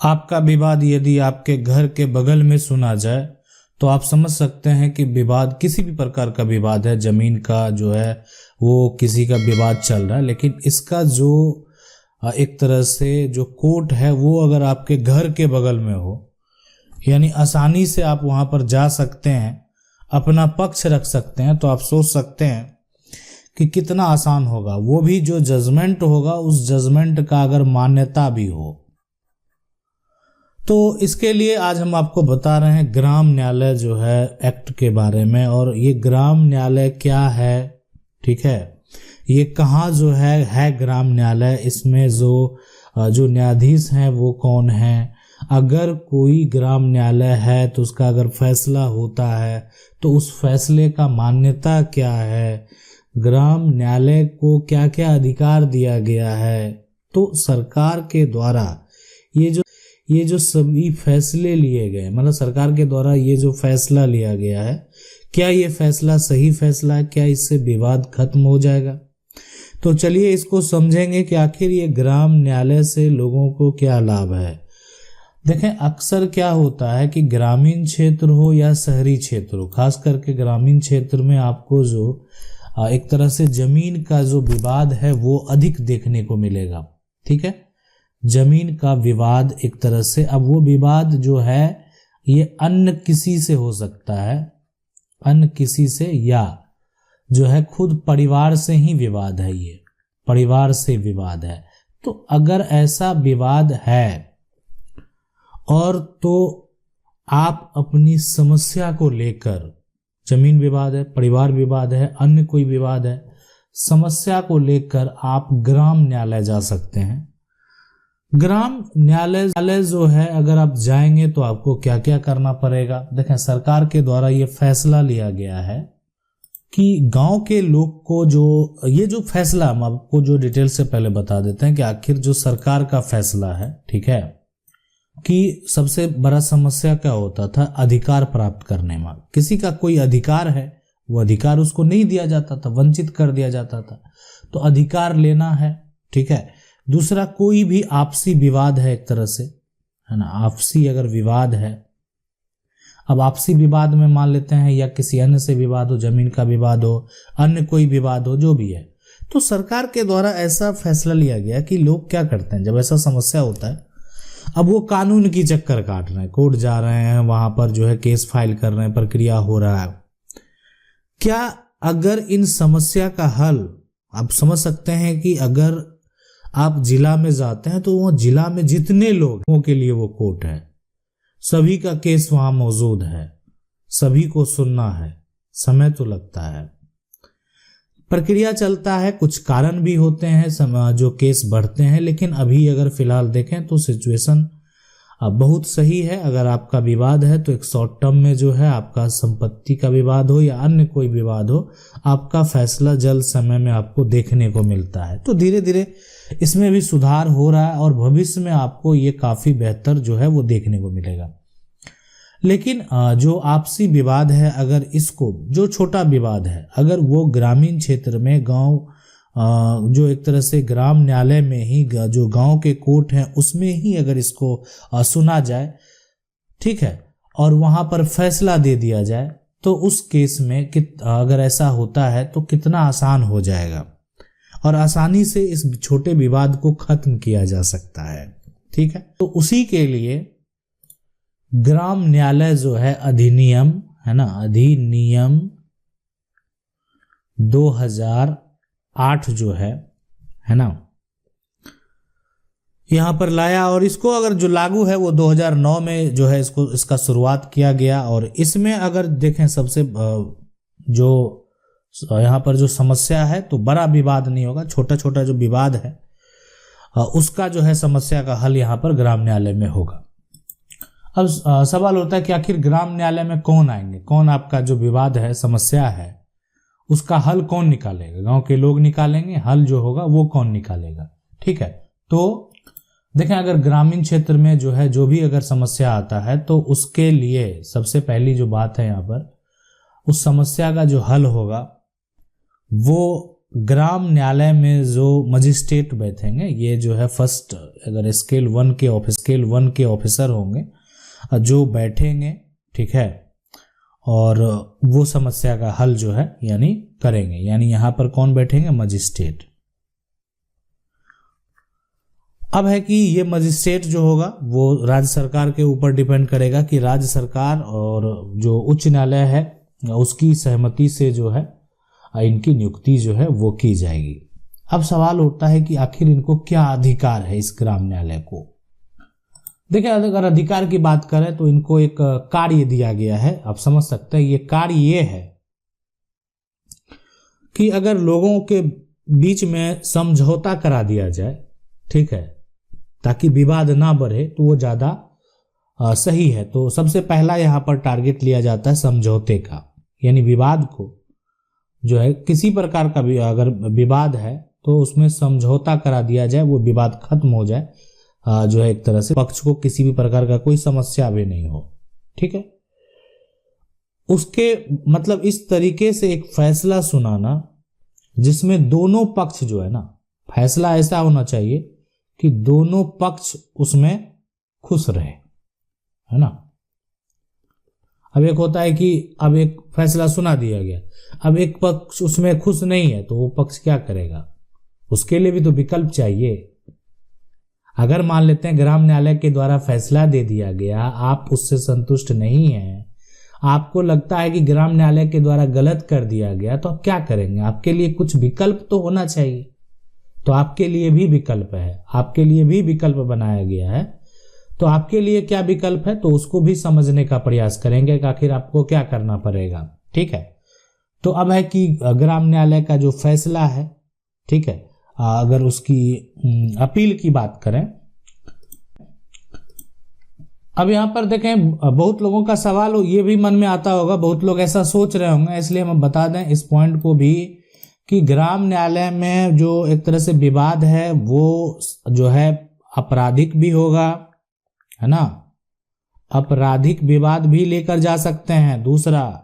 आपका विवाद यदि आपके घर के बगल में सुना जाए तो आप समझ सकते हैं कि विवाद किसी भी प्रकार का विवाद है, जमीन का जो है वो किसी का विवाद चल रहा है, लेकिन इसका जो एक तरह से जो कोर्ट है वो अगर आपके घर के बगल में हो, यानी आसानी से आप वहां पर जा सकते हैं, अपना पक्ष रख सकते हैं, तो आप सोच सकते हैं कि कितना आसान होगा। वो भी जो जजमेंट होगा उस जजमेंट का अगर मान्यता भी हो। तो इसके लिए आज हम आपको बता रहे हैं ग्राम न्यायालय जो है एक्ट के बारे में, और ये ग्राम न्यायालय क्या है, ठीक है, ये कहाँ जो है ग्राम न्यायालय, इसमें जो न्यायाधीश हैं वो कौन है, अगर कोई ग्राम न्यायालय है तो उसका अगर फैसला होता है तो उस फैसले का मान्यता क्या है, ग्राम न्यायालय को क्या क्या अधिकार दिया गया है। तो सरकार के द्वारा ये जो सभी फैसले लिए गए, मतलब सरकार के द्वारा ये जो फैसला लिया गया है, क्या ये फैसला सही फैसला है, क्या इससे विवाद खत्म हो जाएगा। तो चलिए इसको समझेंगे कि आखिर ये ग्राम न्यायालय से लोगों को क्या लाभ है। देखें, अक्सर क्या होता है कि ग्रामीण क्षेत्र हो या शहरी क्षेत्र हो, खास करके ग्रामीण क्षेत्र में आपको जो एक तरह से जमीन का जो विवाद है वो अधिक देखने को मिलेगा, ठीक है, जमीन का विवाद एक तरह से। अब वो विवाद जो है ये अन्य किसी से हो सकता है, अन्य किसी से, या जो है खुद परिवार से ही विवाद है, ये परिवार से विवाद है। तो अगर ऐसा विवाद है और तो आप अपनी समस्या को लेकर, जमीन विवाद है, परिवार विवाद है, अन्य कोई विवाद है, समस्या को लेकर आप ग्राम न्यायालय जा सकते हैं। ग्राम न्यायालय जो है अगर आप जाएंगे तो आपको क्या क्या करना पड़ेगा। देखें, सरकार के द्वारा ये फैसला लिया गया है कि गांव के लोग को जो ये जो फैसला, हम आपको जो डिटेल से पहले बता देते हैं कि आखिर जो सरकार का फैसला है, ठीक है, कि सबसे बड़ा समस्या क्या होता था, अधिकार प्राप्त करने में। किसी का कोई अधिकार है, वो अधिकार उसको नहीं दिया जाता था, वंचित कर दिया जाता था, तो अधिकार लेना है, ठीक है। दूसरा, कोई भी आपसी विवाद है एक तरह से, है ना, आपसी अगर विवाद है, अब आपसी विवाद में मान लेते हैं या किसी अन्य से विवाद हो, जमीन का विवाद हो, अन्य कोई विवाद हो, जो भी है, तो सरकार के द्वारा ऐसा फैसला लिया गया कि लोग क्या करते हैं, जब ऐसा समस्या होता है, अब वो कानून की चक्कर काट रहे हैं, कोर्ट जा रहे हैं, वहां पर जो है केस फाइल कर रहे हैं, प्रक्रिया हो रहा है। क्या अगर इन समस्या का हल, आप समझ सकते हैं कि अगर आप जिला में जाते हैं तो वो जिला में जितने लोगों के लिए वो कोर्ट है, सभी का केस वहां मौजूद है, सभी को सुनना है, समय तो लगता है, प्रक्रिया चलता है, कुछ कारण भी होते हैं जो केस बढ़ते हैं, लेकिन अभी अगर फिलहाल देखें तो सिचुएशन बहुत सही है। अगर आपका विवाद है तो एक शॉर्ट टर्म में जो है आपका संपत्ति का विवाद हो या अन्य कोई विवाद हो, आपका फैसला जल्द समय में आपको देखने को मिलता है। तो धीरे धीरे इसमें भी सुधार हो रहा है और भविष्य में आपको ये काफी बेहतर जो है वो देखने को मिलेगा। लेकिन जो आपसी विवाद है, अगर इसको, जो छोटा विवाद है, अगर वो ग्रामीण क्षेत्र में, गांव जो एक तरह से ग्राम न्यायालय में ही, जो गांव के कोर्ट हैं उसमें ही अगर इसको सुना जाए, ठीक है, और वहां पर फैसला दे दिया जाए, तो उस केस में अगर ऐसा होता है तो कितना आसान हो जाएगा और आसानी से इस छोटे विवाद को खत्म किया जा सकता है, ठीक है। तो उसी के लिए ग्राम न्यायालय जो है अधिनियम, है ना, अधिनियम 2008 जो है ना, यहां पर लाया, और इसको अगर जो लागू है वो 2009 में जो है इसका शुरुआत किया गया। और इसमें अगर देखें, सबसे जो यहां पर जो समस्या है, तो बड़ा विवाद नहीं होगा, छोटा छोटा जो विवाद है उसका जो है समस्या का हल यहां पर ग्राम न्यायालय में होगा। अब सवाल होता है कि आखिर ग्राम न्यायालय में कौन आएंगे, कौन आपका जो विवाद है, समस्या है, उसका हल कौन निकालेगा। गांव के लोग निकालेंगे, हल जो होगा वो कौन निकालेगा, ठीक है। तो देखें, अगर ग्रामीण क्षेत्र में जो है जो भी अगर समस्या आता है तो उसके लिए सबसे पहली जो बात है यहाँ पर, उस समस्या का जो हल होगा वो ग्राम न्यायालय में जो मजिस्ट्रेट बैठेंगे, ये जो है फर्स्ट अगर स्केल 1 के ऑफिसर होंगे जो बैठेंगे, ठीक है, और वो समस्या का हल जो है यानी करेंगे। यानी यहां पर कौन बैठेंगे? मजिस्ट्रेट। अब है कि ये मजिस्ट्रेट जो होगा वो राज्य सरकार के ऊपर डिपेंड करेगा कि राज्य सरकार और जो उच्च न्यायालय है उसकी सहमति से जो है इनकी नियुक्ति जो है वो की जाएगी। अब सवाल उठता है कि आखिर इनको क्या अधिकार है इस ग्राम न्यायालय को। देखिए, अगर अधिकार की बात करें तो इनको एक कार्य दिया गया है। आप समझ सकते हैं, ये कार्य ये है कि अगर लोगों के बीच में समझौता करा दिया जाए, ठीक है, ताकि विवाद ना बढ़े, तो वो ज्यादा सही है। तो सबसे पहला यहाँ पर टारगेट लिया जाता है समझौते का, यानी विवाद को जो है किसी प्रकार का भी अगर विवाद है तो उसमें समझौता करा दिया जाए, वो विवाद खत्म हो जाए, जो है एक तरह से पक्ष को किसी भी प्रकार का कोई समस्या भी नहीं हो, ठीक है। उसके मतलब इस तरीके से एक फैसला सुनाना जिसमें दोनों पक्ष जो है ना, फैसला ऐसा होना चाहिए कि दोनों पक्ष उसमें खुश रहे, है ना। अब एक होता है कि अब एक फैसला सुना दिया गया, अब एक पक्ष उसमें खुश नहीं है तो वो पक्ष क्या करेगा? उसके लिए भी तो विकल्प चाहिए। अगर मान लेते हैं ग्राम न्यायालय के द्वारा फैसला दे दिया गया, आप उससे संतुष्ट नहीं हैं, आपको लगता है कि ग्राम न्यायालय के द्वारा गलत कर दिया गया, तो आप क्या करेंगे? आपके लिए कुछ विकल्प तो होना चाहिए। तो आपके लिए भी विकल्प है, आपके लिए भी विकल्प बनाया गया है। तो आपके लिए क्या विकल्प है, तो उसको भी समझने का प्रयास करेंगे कि आखिर आपको क्या करना पड़ेगा, ठीक है। तो अब है कि ग्राम न्यायालय का जो फैसला है, ठीक है, अगर उसकी अपील की बात करें, अब यहां पर देखें बहुत लोगों का सवाल ये भी मन में आता होगा, बहुत लोग ऐसा सोच रहे होंगे, इसलिए हम बता दें इस पॉइंट को भी कि ग्राम न्यायालय में जो एक तरह से विवाद है वो जो है आपराधिक भी होगा, है ना, आपराधिक विवाद भी लेकर जा सकते हैं। दूसरा,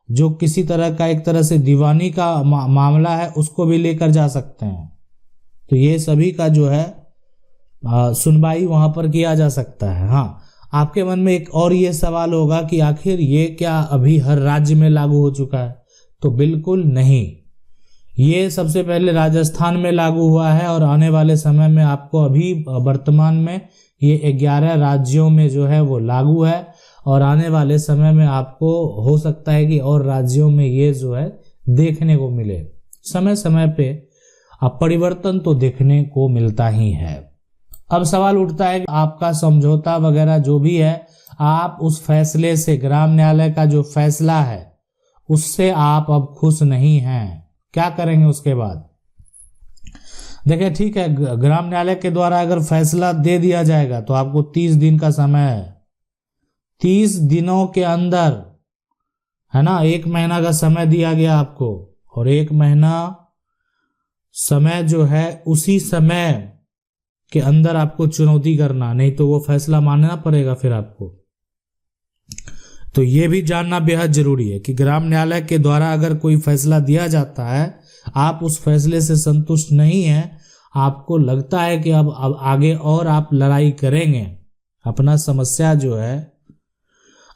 जो किसी तरह का एक तरह से दीवानी का मामला है उसको भी लेकर जा सकते हैं। तो ये सभी का जो है सुनवाई वहां पर किया जा सकता है। हाँ, आपके मन में एक और ये सवाल होगा कि आखिर ये क्या अभी हर राज्य में लागू हो चुका है? तो बिल्कुल नहीं, ये सबसे पहले राजस्थान में लागू हुआ है और आने वाले समय में आपको अभी वर्तमान में ये 11 राज्यों में जो है वो लागू है, और आने वाले समय में आपको हो सकता है कि और राज्यों में ये जो है देखने को मिले। समय समय पे अब परिवर्तन तो देखने को मिलता ही है। अब सवाल उठता है कि आपका समझौता वगैरह जो भी है, आप उस फैसले से, ग्राम न्यायालय का जो फैसला है उससे आप अब खुश नहीं हैं, क्या करेंगे उसके बाद? देखिए, ठीक है, ग्राम न्यायालय के द्वारा अगर फैसला दे दिया जाएगा तो आपको 30 दिन का समय है। 30 दिनों के अंदर, है ना, 1 महीना का समय दिया गया आपको, और 1 महीना समय जो है उसी समय के अंदर आपको चुनौती करना, नहीं तो वो फैसला मानना पड़ेगा फिर आपको। तो ये भी जानना बेहद जरूरी है कि ग्राम न्यायालय के द्वारा अगर कोई फैसला दिया जाता है, आप उस फैसले से संतुष्ट नहीं हैं, आपको लगता है कि अब आगे और आप लड़ाई करेंगे, अपना समस्या जो है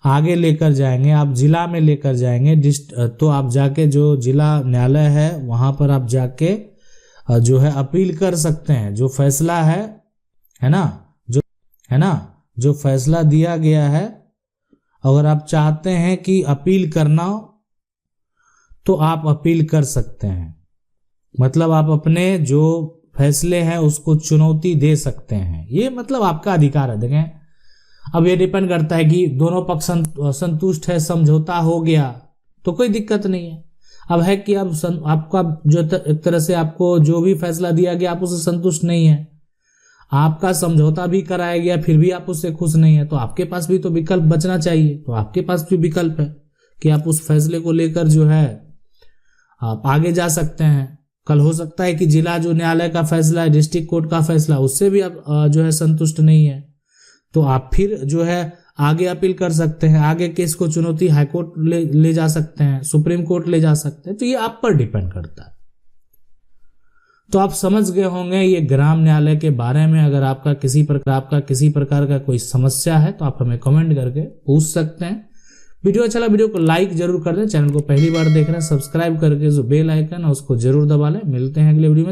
आगे लेकर जाएंगे, आप जिला में लेकर जाएंगे, तो आप जाके जो जिला न्यायालय है वहां पर आप जाके जो है अपील कर सकते हैं। जो फैसला है ना, जो फैसला दिया गया है, अगर आप चाहते हैं कि अपील करना हो तो आप अपील कर सकते हैं। मतलब आप अपने जो फैसले हैं उसको चुनौती दे सकते हैं, ये मतलब आपका अधिकार है। देखें, अब ये डिपेंड करता है कि दोनों पक्ष संतुष्ट है, समझौता हो गया तो कोई दिक्कत नहीं है। अब है कि अब आपका जो एक तरह से आपको जो भी फैसला दिया गया आप उससे संतुष्ट नहीं है, आपका समझौता भी कराया गया फिर भी आप उससे खुश नहीं है, तो आपके पास भी तो विकल्प बचना चाहिए। तो आपके पास भी विकल्प है कि आप उस फैसले को लेकर जो है आप आगे जा सकते हैं। कल हो सकता है कि जिला जो न्यायालय का फैसला है, डिस्ट्रिक्ट कोर्ट का फैसला, उससे भी आप जो है संतुष्ट नहीं है, तो आप फिर जो है आगे अपील कर सकते हैं, आगे केस को चुनौती हाईकोर्ट ले जा सकते हैं, सुप्रीम कोर्ट ले जा सकते हैं। तो ये आप पर डिपेंड करता है। तो आप समझ गए होंगे ये ग्राम न्यायालय के बारे में। अगर आपका किसी प्रकार का कोई समस्या है तो आप हमें कमेंट करके पूछ सकते हैं। वीडियो अच्छा लगा, वीडियो को लाइक जरूर कर दें। चैनल को पहली बार देख रहे हैं, सब्सक्राइब करके जो बेल आइकन है उसको जरूर दबा लें। मिलते हैं अगले वीडियो में।